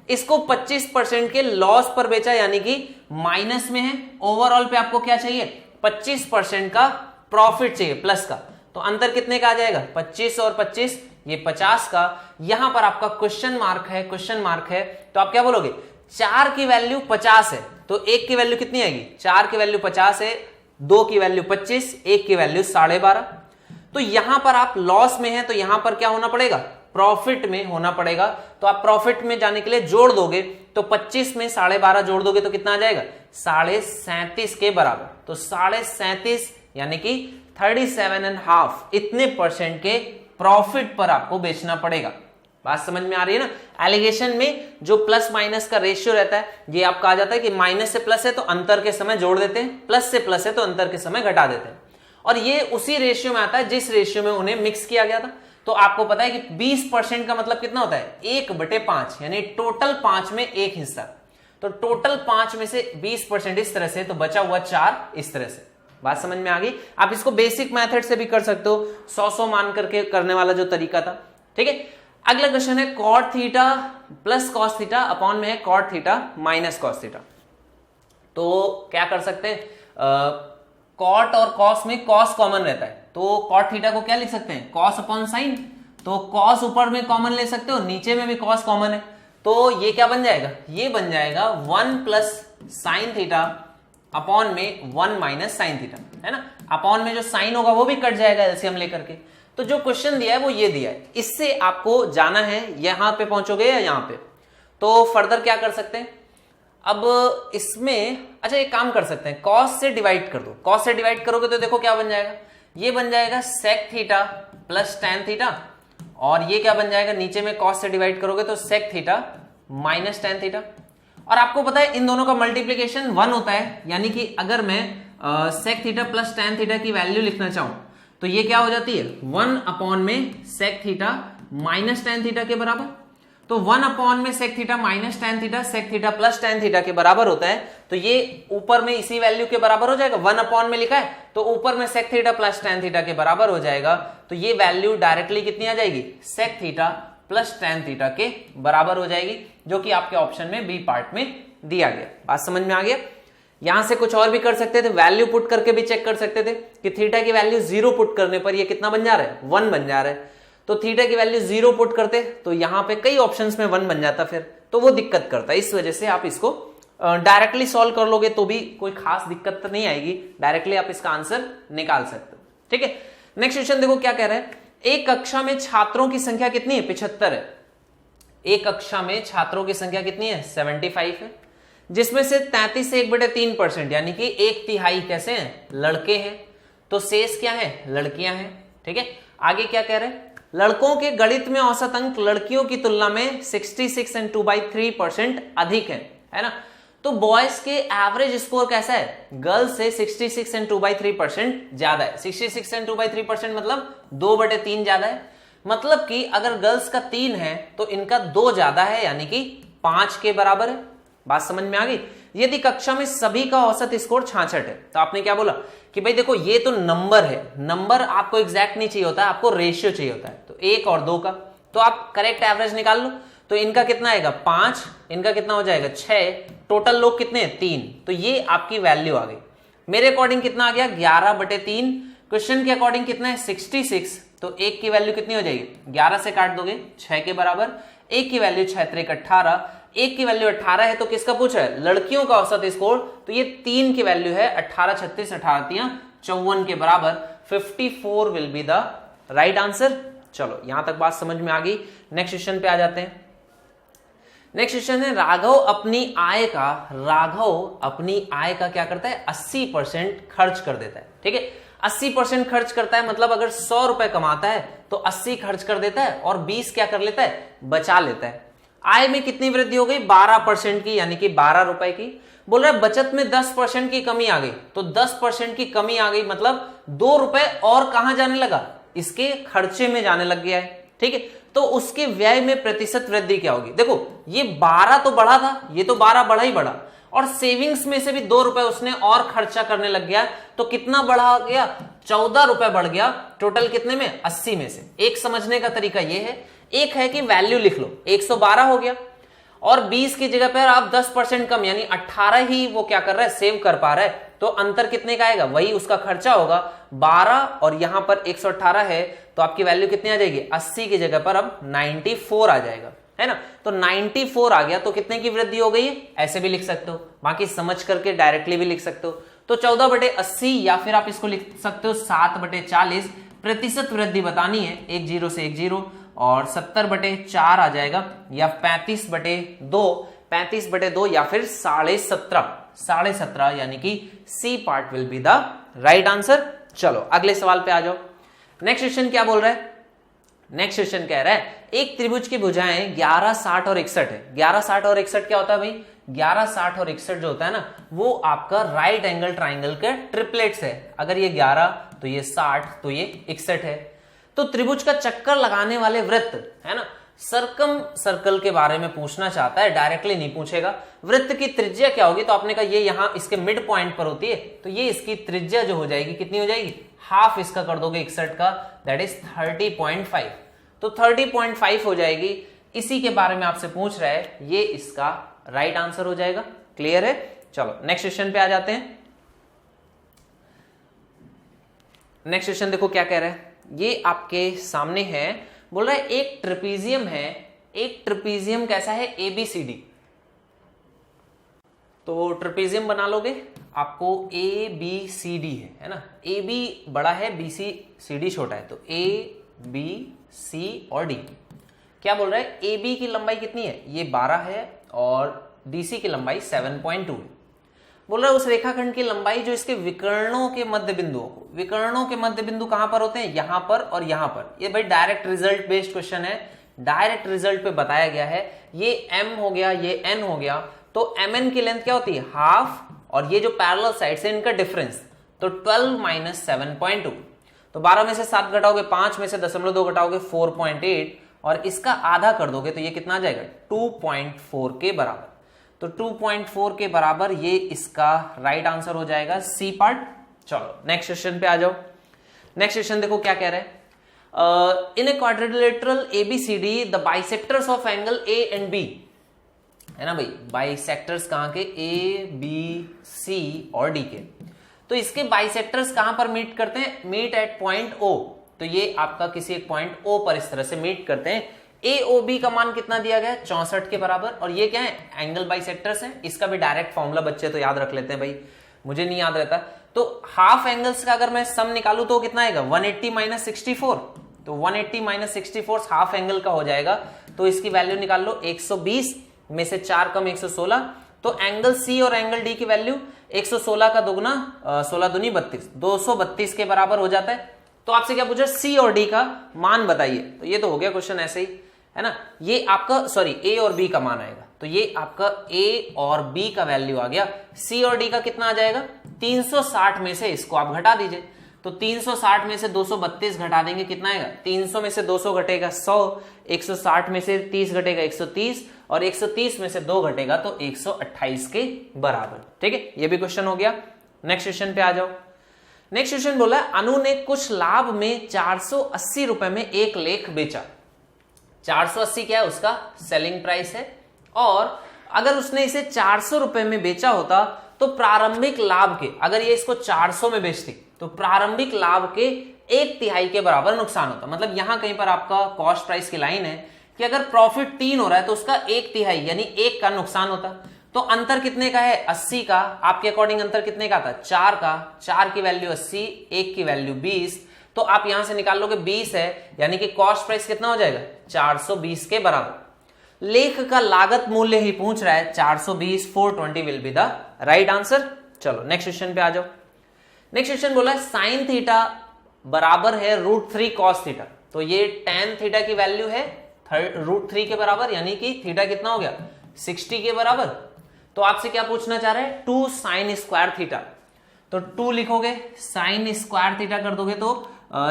इसको 25% के लॉस पर बेचा, यानी कि माइनस में है। ओवरऑल पे आपको क्या चाहिए 25% का प्रॉफिट चाहिए प्लस का, तो अंतर कितने का आ जाएगा 25 और 25 ये 50 का। यहां पर आपका क्वेश्चन मार्क है, क्वेश्चन मार्क है, तो आप क्या बोलोगे 4 की वैल्यू 50 है, तो 1 की वैल्यू कितनी आएगी 4 की वैल्यू 50 है, 2 की वैल्यू 25, 1 की वैल्यू 12.5। तो यहां पर आप लॉस में है तो यहां पर क्या होना पड़ेगा प्रॉफिट में होना पड़ेगा। तो आप प्रॉफिट में जाने के लिए जोड़ दोगे, तो 25 में 12.5 जोड़ दोगे तो कितना आ जाएगा 37.5 के बराबर। तो 37.5 यानी कि 37.5 इतने परसेंट के प्रॉफिट पर आपको बेचना पड़ेगा। बात समझ में आ रही है ना। एलिगेशन में जो प्लस माइनस का रेशियो रहता है, ये आपका आ जाता है कि माइनस से प्लस है तो अंतर के समय जोड़ देते हैं, प्लस से प्लस है तो अंतर के समय घटा देते हैं, और ये उसी रेशियो में आता है जिस रेशियो में उन्हें मिक्स किया गया था। तो आपको पता है कि 20% का मतलब कितना होता है 1/5, यानी टोटल 5 में 1 हिस्सा, तो टोटल 5 में से 20% इस तरह से, तो बचा हुआ 4 इस तरह से। बात समझ में आ गई। आप इसको बेसिक मेथड से भी कर सकते हो, 100 मान करके करने वाला जो तरीका था, ठीक है। अगला क्वेश्चन है cot theta plus cos theta upon में है cot theta minus cos theta. तो क्या कर सकते हैं, कॉट और कॉस में कॉस कॉमन रहता है, तो कॉट थीटा को क्या लिख सकते हैं कॉस अपॉन साइन, तो कॉस ऊपर में कॉमन ले सकते हो, नीचे में भी कॉस कॉमन है, तो ये क्या बन जाएगा, ये बन जाएगा 1 प्लस साइन थीटा अपॉन में 1 माइनस साइन थीटा, है ना। अपॉन में जो साइन होगा वो भी कट जाएगा एलसीएम लेकर के। तो जो क्वेश्चन दिया है वो ये दिया है, इससे आपको जाना है यहां पे पहुंचोगे या यहां पे। तो फर्दर क्या कर सकते हैं, अब इसमें अच्छा एक काम कर सकते हैं, कॉस से डिवाइड कर दो। कॉस से डिवाइड करोगे तो देखो क्या बन जाएगा, ये बन जाएगा sec theta plus tan theta, और ये क्या बन जाएगा नीचे में कॉस से डिवाइड करोगे तो sec theta minus tan theta. और आपको पता है इन दोनों का मल्टीप्लीकेशन 1 होता है, यानी कि अगर मैं sec theta plus tan theta की वैल्यू लिखना चाहूं तो ये क्या हो जाती है 1 अपॉन में sec theta minus tan theta के बराबर। तो 1 अपॉन में sec theta minus tan theta sec theta plus tan theta के बराबर होता है, तो ये ऊपर में इसी वैल्यू के बराबर हो जाएगा। 1 अपॉन में लिखा है तो ऊपर में sec theta plus tan theta के बराबर हो जाएगा, तो ये वैल्यू डायरेक्टली कितनी आ जाएगी sec theta plus tan theta के बराबर हो जाएगी, जो कि आपके ऑप्शन में बी पार्ट में दिया गया। बात समझ में आ गया। यहां से कुछ और भी कर सकते थे, वैल्यू पुट करके भी चेक कर सकते थे कि थीटा की वैल्यू 0 पुट करने पर ये कितना बन जा रहा है 1 बन जा रहा है। तो थीटा की वैल्यू 0 पुट करते तो यहां पे कई ऑप्शंस में 1 बन जाता, फिर तो वो दिक्कत करता है। इस वजह से आप इसको डायरेक्टली सॉल्व कर लोगे तो भी कोई खास दिक्कत तो नहीं आएगी, डायरेक्टली आप इसका आंसर निकाल सकते हो। ठीक है, नेक्स्ट क्वेश्चन देखो क्या कह रहा है। एक कक्षा में छात्रों की संख्या कितनी है? 75 है। एक कक्षा में छात्रों की संख्या कितनी है? 75 है, जिसमें से 33 से 1/3% यानी कि 1/3 कैसे हैं? लड़के हैं। तो शेष क्या है? लड़कियां हैं। ठीक है, आगे क्या कह रहे हैं? लड़कों के गणित में औसत अंक लड़कियों की तुलना में 66 and 2/3% अधिक है ना। तो बॉयज के एवरेज स्कोर कैसा है? गर्ल्स से 66 and 2/3% ज्यादा है। 66 and 2/3% मतलब 2/3 ज्यादा है। मतलब कि अगर गर्ल्स का 3 है तो इनका 2 ज्यादा है, यानी कि 5 के बराबर है। बात समझ में आ गई? यदि कक्षा में सभी का औसत स्कोर 66 है तो आपने क्या बोला कि भाई देखो ये तो नंबर है, नंबर आपको एग्जैक्ट नहीं चाहिए होता है, आपको रेशियो चाहिए होता है। तो 1 और 2 का, तो आप करेक्ट एवरेज निकाल लो। तो इनका कितना आएगा? 5, इनका कितना हो जाएगा? 6, टोटल लोग कितने हैं? 3। तो ये आपकी वैल्यू आ गई। मेरे अकॉर्डिंग कितना आ गया? 11/3। क्वेश्चन के अकॉर्डिंग कितना है? 66। तो 1 की वैल्यू कितनी हो जाएगी? 11 से काट दोगे 6 के बराबर। 1 की वैल्यू 6 3 18, 1 की वैल्यू 18 है। तो किसका पूछा है? लड़कियों का औसत स्कोर। तो ये 3 की वैल्यू है 18 36 18 3 54 के बराबर। 54 will be the right answer. चलो यहां तक बात समझ में आ गई। नेक्स्ट क्वेश्चन पे आ जाते हैं। नेक्स्ट क्वेश्चन है राघव अपनी आय का क्या करता है? 80% खर्च कर देता है। ठीक है, 80% खर्च करता है मतलब अगर 100 रुपए कमाता है तो 80 खर्च कर देता है और 20 क्या कर लेता है? बचा लेता है। आय में कितनी वृद्धि हो गई? 12% की, यानी कि 12 रुपए की। बोल रहा है बचत में 10% की कमी आ गई। तो 10% की कमी आ गई मतलब 2 रुपए और कहां जाने लगा? इसके खर्चे में जाने लग गया है। ठीक है, तो उसके व्यय में प्रतिशत वृद्धि क्या होगी? देखो ये 12 तो बढ़ा था, ये तो 12 बढ़ा ही बढ़ा, और सेविंग्स में से भी 2 रुपए उसने और खर्चा करने लग गया। तो कितना बढ़ा गया? 14 रुपए बढ़ गया। टोटल कितने में? 80 में से। एक समझने का तरीका ये है, एक है कि वैल्यू लिख लो, 112 हो गया, और 20 की जगह पर आप 10% कम यानी 18 ही वो क्या कर रहा है? सेव कर पा रहा है। तो अंतर कितने का आएगा? वही उसका खर्चा होगा 12, और यहां पर 118 है तो आपकी वैल्यू कितनी आ जाएगी? 80 की जगह पर अब 94 आ जाएगा, है ना। तो 94 आ गया तो कितने की वृद्धि हो गई? ऐसे भी लिख सकते हो, बाकी समझ करके डायरेक्टली भी लिख सकते हो। तो 14/80 या फिर आप इसको लिख सकते हो 7/40। प्रतिशत वृद्धि बतानी है, 1 0 से 1 0, और 70/4 आ जाएगा, या 35/2 या फिर 17.5 यानी कि C part will be the right answer. चलो अगले सवाल पे आ जाओ। नेक्स्ट क्वेश्चन क्या बोल रहा है? नेक्स्ट क्वेश्चन कह रहा है एक त्रिभुज की भुजाएं 11 60 और 61 है। 11 60 और 61 क्या होता है भाई? 11 60 और 61 जो होता है ना, वो आपका राइट एंगल ट्राइंगल के ट्रिपलेट्स है। अगर ये 11 तो ये 60 तो ये 61 है। तो त्रिभुज का चक्कर लगाने वाले वृत्त, है ना, सर्कम सर्कल के बारे में पूछना चाहता है, डायरेक्टली नहीं पूछेगा। वृत्त की त्रिज्या क्या होगी? तो आपने कहा ये यहां इसके मिड पॉइंट पर होती है, तो ये इसकी त्रिज्या जो हो जाएगी कितनी हो जाएगी? हाफ इसका कर दोगे 61 का, दैट इज 30.5। तो 30.5 हो जाएगी। इसी के बारे में आपसे पूछ रहा है, ये इसका राइट आंसर हो जाएगा। क्लियर है? चलो नेक्स्ट क्वेश्चन पे आ जाते हैं। नेक्स्ट क्वेश्चन देखो क्या कह रहा है, ये आपके सामने है। बोल रहा है एक ट्रेपीजियम है। एक ट्रेपीजियम कैसा है? ABCD। तो ट्रेपीजियम बना लोगे, आपको ABCD है ना। AB बड़ा है, BCD छोटा है, तो ABC और D। क्या बोल रहा है? AB की लंबाई कितनी है? ये 12 है, और DC की लंबाई 7.2 है। बोल रहा है उस रेखाखंड की लंबाई जो इसके विकर्णों के मध्य बिंदुओं को, विकर्णों के मध्य बिंदु कहां पर होते हैं? यहां पर और यहां पर। ये भाई डायरेक्ट रिजल्ट बेस्ड क्वेश्चन है, डायरेक्ट रिजल्ट पे बताया गया है। ये M हो गया, ये N हो गया, तो MN की लेंथ क्या होती है? हाफ, और ये जो पैरेलल साइड से इनका डिफरेंस, तो 12 - 7.2। तो 12 में से 7 घटाओगे, 5 में से 0.2 घटाओगे 4.8, और इसका आधा कर दोगे तो ये कितना आ जाएगा? 2.4 के बराबर। तो 2.4 के बराबर ये इसका राइट आंसर हो जाएगा, सी पार्ट। चलो नेक्स्ट क्वेश्चन पे आ जाओ। नेक्स्ट क्वेश्चन देखो क्या कह रहा है। In a quadrilateral ABCD the bisectors of angle A and B, है ना भाई, बाइसेक्टर्स कहां के? A, B, C और D के। तो इसके बाइसेक्टर्स कहां पर मीट करते हैं? Meet at point O। तो ये आपका किसी एक पॉइंट O पर इस तरह से मीट करते हैं। ए ओ बी का मान कितना दिया गया है 64 के बराबर, और ये क्या है एंगल बाइसेक्टर्स है। इसका भी डायरेक्ट फॉर्मूला बच्चे तो याद रख लेते हैं भाई, मुझे नहीं याद रहता। तो हाफ एंगल्स का अगर मैं सम निकालू तो कितना आएगा 180 माइनस 64, तो 180 माइनस 64 हाफ एंगल का हो जाएगा। तो इसकी वैल्यू निकाल लो 120 में से 4 कम 116, तो एंगल सी और एंगल डी की वैल्यू 116 का दोगुना 16 दूनी 32, 232 के बराबर हो जाता है। तो आपसे क्या पूछा सी और डी का मान बताइए, तो ये तो हो गया क्वेश्चन ऐसे ही है ना। ये आपका सॉरी ए और बी का मान आएगा, तो ये आपका ए और बी का वैल्यू आ गया। सी और डी का कितना आ जाएगा 360 में से इसको आप घटा दीजिए, तो 360 में से 232 घटा देंगे कितना आएगा 300 में से 200 घटेगा 100, 160 में से 30 घटेगा 130, और 130 में से 2 घटेगा तो 128 के बराबर। ठीक है, ये भी क्वेश्चन हो गया। नेक्स्ट क्वेश्चन पे आ जाओ। नेक्स्ट क्वेश्चन बोला अनु ने कुछ लाभ में 480 रुपए में एक लेख बेचा। 480 क्या है उसका सेलिंग प्राइस है, और अगर उसने इसे 400 रुपए में बेचा होता तो प्रारंभिक लाभ के, अगर ये इसको 400 में बेचती तो प्रारंभिक लाभ के 1/3 के बराबर नुकसान होता। मतलब यहां कहीं पर आपका कॉस्ट प्राइस की लाइन है कि अगर प्रॉफिट 3 हो रहा है तो उसका 1/3 यानी 1 का नुकसान होता। तो अंतर कितने का है 80 का, आपके अकॉर्डिंग अंतर कितने का था 4 का, 4 की वैल्यू 80, 1 की वैल्यू 20, तो आप यहां से निकाल लोगे 20 है, यानी कि कॉस्ट प्राइस कितना हो जाएगा 420 के बराबर। लेख का लागत मूल्य ही पूछ रहा है 420, 420 will be the right answer. चलो नेक्स्ट क्वेश्चन पे आ जाओ। नेक्स्ट क्वेश्चन बोला है साइन थीटा बराबर है √3 cos थीटा, तो ये tan थीटा की वैल्यू है √3 के बराबर, यानी कि थीटा कितना हो गया 60 के बराबर। तो आपसे क्या पूछना चाह रहा है 2 sin स्क्वायर थीटा, तो 2 लिखोगे sin स्क्वायर थीटा कर दोगे तो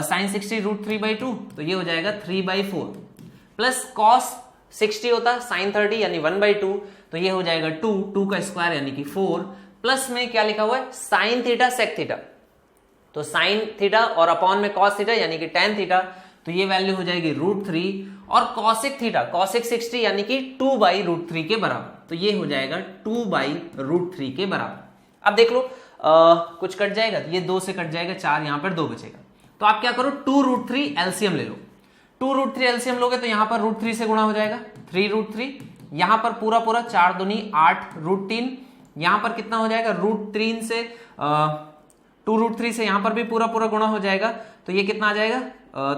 sin 60 √3/2, तो ये हो जाएगा 3/4, प्लस cos 60 होता sin 30 यानी 1/2, तो ये हो जाएगा 2 का स्क्वायर यानी कि 4, प्लस में क्या लिखा हुआ है sin थीटा sec थीटा, तो sin थीटा और अपॉन में cos थीटा यानी कि tan थीटा, तो ये वैल्यू हो जाएगी √3, और cosec थीटा cosec 60 यानी कि 2/√3 के बराबर, तो ये हो जाएगा 2/√3 के बराबर। अब देख लो कुछ कट जाएगा, ये 2 से कट जाएगा 4, यहां पर 2 बचेगा, तो आप क्या करो 2√3 एलसीएम ले लो। 2√3 एलसीएम लोगे तो यहां पर √3 से गुणा हो जाएगा 3√3, यहां पर पूरा 4 दूनी 8 √3, यहां पर कितना हो जाएगा √3 से 2√3 से यहां पर भी पूरा गुणा हो जाएगा, तो ये कितना आ जाएगा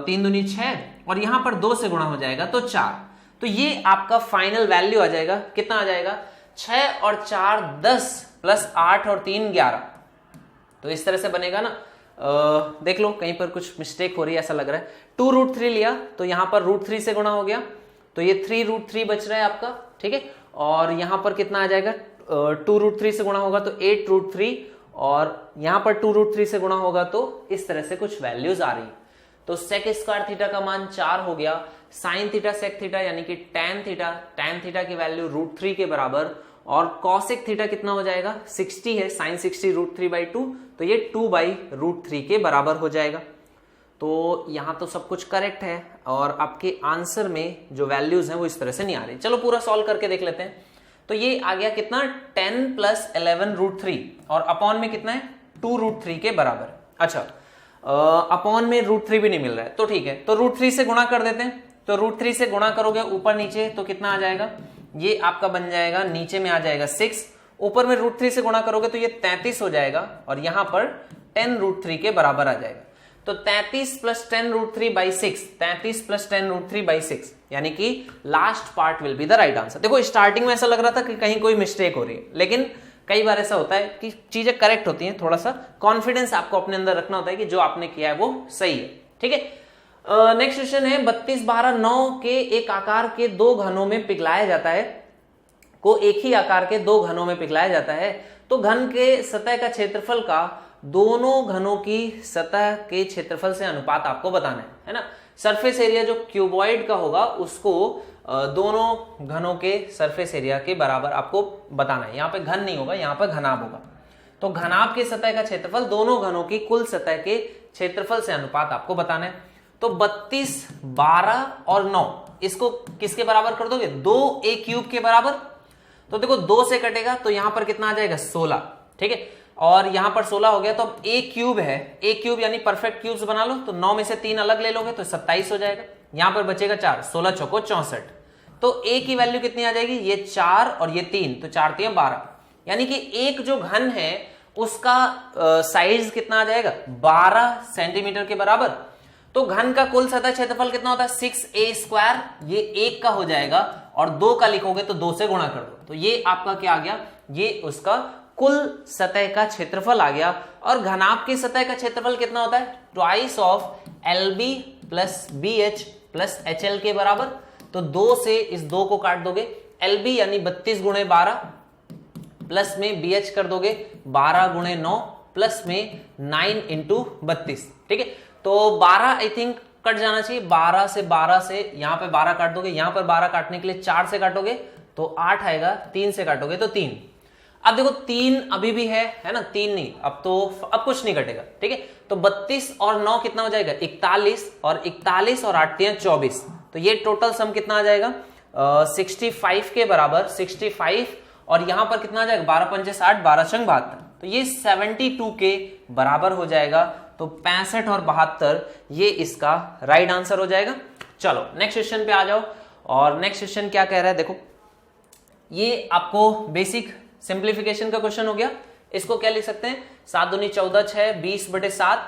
3 दूनी 6, और यहां पर 2 से गुणा हो जाएगा तो 4, तो ये आपका फाइनल वैल्यू आ जाएगा कितना आ जाएगा 6 और 4 10 प्लस 8 और 3 11, तो इस तरह से बनेगा ना। देख लो कहीं पर कुछ मिस्टेक हो रही है ऐसा लग रहा है। 2√3 लिया तो यहां पर √3 से गुणा हो गया, तो ये 3√3 बच रहा है आपका, ठीक है, और यहां पर कितना आ जाएगा 2√3 से गुणा होगा तो 8√3, और यहां पर 2√3 से गुणा होगा तो इस तरह से कुछ वैल्यूज आ रही है। तो sec स्क्वायर थीटा का मान 4 हो गया, sin थीटा sec थीटा यानी कि tan थीटा की वैल्यू √3 के बराबर, और cosec थीटा कितना हो जाएगा 60 है, sin 60 √3/2, तो ये 2/√3 के बराबर हो जाएगा। तो यहां तो सब कुछ करेक्ट है, और आपके आंसर में जो वैल्यूज हैं वो इस तरह से नहीं आ रही। चलो पूरा सॉल्व करके देख लेते हैं। तो ये आ गया कितना 10 + 11 √3, और अपॉन में कितना है 2√3 के बराबर। अच्छा अपॉन में √3 भी नहीं मिल रहा है, तो ठीक है, तो √3 से गुणा कर देते हैं। तो √3 से गुणा करोगे ऊपर नीचे तो कितना आ जाएगा, ये आपका बन जाएगा, नीचे में आ जाएगा 6, ऊपर में √3 से गुणा करोगे तो ये 33 हो जाएगा, और यहां पर 10 √3 के बराबर आ जाएगा। तो 33 + 10 √3/6, 33 + 10 √3/6, यानी कि last part will be the right answer. देखो स्टार्टिंग में ऐसा लग रहा था कि कहीं कोई मिस्टेक हो रही है, लेकिन कई बार ऐसा होता है कि चीजें करेक्ट होती हैं, थोड़ा सा कॉन्फिडेंस आपको अपने अंदर रखना होता है कि जो आपने किया है वो सही है। ठीक है, नेक्स्ट क्वेश्चन है 32 12 9 के एक आकार के 2 घनों में पिघलाया जाता है, को एक ही आकार के 2 घनों में पिघलाया जाता है, तो घन के सतह का क्षेत्रफल का दोनों घनों की सतह के क्षेत्रफल से अनुपात आपको बताना है ना। सरफेस एरिया जो क्यूबॉइड का होगा उसको दोनों घनों के सरफेस एरिया के बराबर आपको बताना है। यहाँ पे घन नहीं होगा, यहाँ पे घनाभ होगा। तो घनाभ के सतह का क्षेत्रफल दोनों घनों की कुल सतह के क्षेत्रफल से अनुपात आपको बताना है। तो 32 12 और 9 इसको किसके बराबर कर दोगे 2a³ के बराबर। तो देखो 2 से कटेगा तो यहां पर कितना आ जाएगा 16, ठीक है, और यहां पर 16 हो गया। तो अब a³ है, a³ यानी परफेक्ट क्यूब्स बना लो, तो 9 में से 3 अलग ले लोगे तो 27 हो जाएगा। यहां पर बचेगा 4, 16 चौको 64। तो a की वैल्यू कितनी आ जाएगी, ये 4 और ये 3, तो 4 3 12, यानी कि एक जो घन है उसका साइज कितना आ जाएगा, 12 सेंटीमीटर के बराबर। तो घन का कुल सतह क्षेत्रफल कितना होता है, 6a², ये 1 का हो जाएगा, और 2 का लिखोगे तो 2 से गुणा कर दो, तो ये आपका क्या आ गया, ये उसका कुल सतह का क्षेत्रफल आ गया। और घनाभ की सतह का क्षेत्रफल कितना होता है, twice of LB plus BH plus HL के बराबर। तो 2 से इस 2 को काट दोगे, LB यानी 32 गुणे 12 प्लस में BH कर दोगे 12 गुणे 9 प्लस में 9 इंटू 32, ठीक है। तो 12 आई थिंक कट जाना चाहिए, 12 से यहां पे 12 काट दोगे, यहां पर 12 काटने के लिए 4 से काटोगे तो 8 आएगा, 3 से काटोगे तो 3। अब देखो 3 अभी भी है ना, 3 नहीं, अब कुछ नहीं कटेगा, ठीक है। तो 32 और 9 कितना हो जाएगा, 41, और 41 और 8 24, तो ये टोटल सम कितना आ जाएगा 65 के बराबर, 65, और यहां पर कितना आ जाएगा 12 पंचे 60, 12 छंग 72, तो ये 72 के बराबर हो जाएगा। तो 65 और 72 ये इसका राइट आंसर हो जाएगा। चलो नेक्स्ट क्वेश्चन पे आ जाओ, और नेक्स्ट क्वेश्चन क्या कह रहा है, देखो ये आपको बेसिक सिंप्लीफिकेशन का क्वेश्चन हो गया। इसको क्या लिख सकते हैं, 7 दूनी 14, 6 20/7,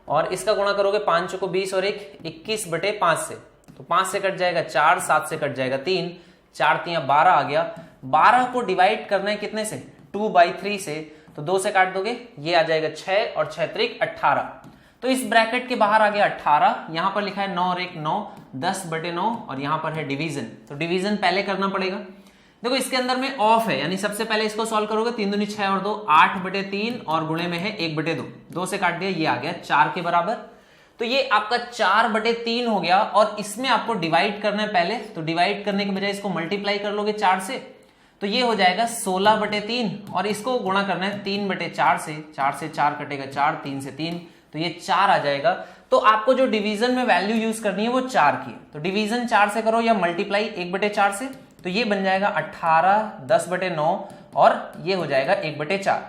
और इसका गुणा करोगे 5 चौको 20 और 1 21/5 से, तो 5 से कट जाएगा 4, 7 से कट जाएगा 3, 4 3 12 आ गया। 12 को डिवाइड करना है कितने से, 2/3 से, तो 2 से काट दोगे, ये आ जाएगा 6 और 6 3 18। तो इस ब्रैकेट के बाहर आ गया 18, यहां पर लिखा है 9 और 1 9, 10/9, और यहां पर है डिवीजन, तो डिवीजन पहले करना पड़ेगा। देखो इसके अंदर में ऑफ है, यानी सबसे पहले इसको सॉल्व करोगे, 3 दूनी 6 और 2 8/3, और गुणे में है 1/2, 2 से काट दिया, ये आ गया 4 के बराबर। तो ये आपका 4/3 हो गया, और इसमें आपको डिवाइड करना है पहले, तो डिवाइड करने के बजाय इसको मल्टीप्लाई कर लोगे 4 से, तो ये हो जाएगा 16/3, और इसको गुणा करना है 3/4 से, 4 से 4 कटेगा 4, 3 से 3, तो ये 4 आ जाएगा। तो आपको जो डिवीजन में वैल्यू यूज करनी है वो 4 की, तो डिवीजन 4 से करो या मल्टीप्लाई 1/4 से, तो ये बन जाएगा 18 10/9, और ये हो जाएगा 1/4।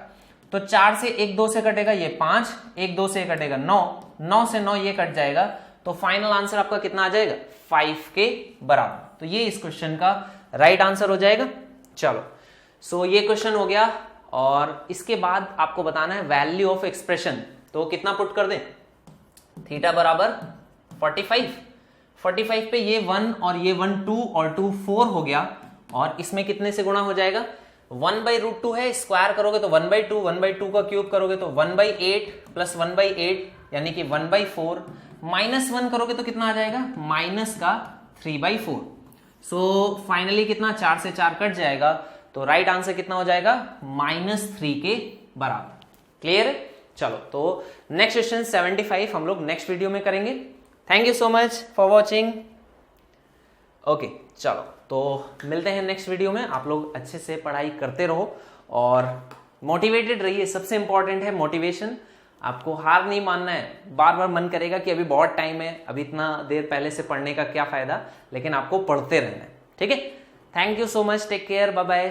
तो 4 से 1 2 से कटेगा ये 5, 1 2 से कटेगा 9, 9 से 9 ये कट जाएगा, तो फाइनल आंसर आपका कितना आ जाएगा 5 के बराबर। तो ये इस क्वेश्चन का राइट आंसर हो जाएगा। चलो सो ये क्वेश्चन हो गया, और इसके बाद आपको बताना है वैल्यू ऑफ एक्सप्रेशन, तो कितना पुट कर दें, थीटा बराबर 45 पे ये 1 और ये 1 2 और 2 4 हो गया, और इसमें कितने से गुणा हो जाएगा, 1/√2 है, स्क्वायर करोगे तो 1/2, 1/2 का क्यूब करोगे तो 1/8 प्लस 1/8 यानी कि 1/4, -1 करोगे तो कितना आ जाएगा, माइनस का 3/4। सो फाइनली कितना, 4 से 4 कट जाएगा, तो राइट आंसर कितना हो जाएगा, -3 के बराबर। क्लियर है। चलो तो नेक्स्ट क्वेश्चन 75 हम लोग नेक्स्ट वीडियो में करेंगे। Thank you so much for watching. Okay चलो तो मिलते हैं नेक्स्ट वीडियो में। आप लोग अच्छे से पढ़ाई करते रहो और मोटिवेटेड रहिए, सबसे इंपॉर्टेंट है मोटिवेशन। आपको हार नहीं मानना है, बार बार मन करेगा कि अभी बहुत टाइम है, अभी इतना देर पहले से पढ़ने का क्या फायदा, लेकिन आपको पढ़ते रहना है, ठीक है। Thank you so much, take care, bye bye.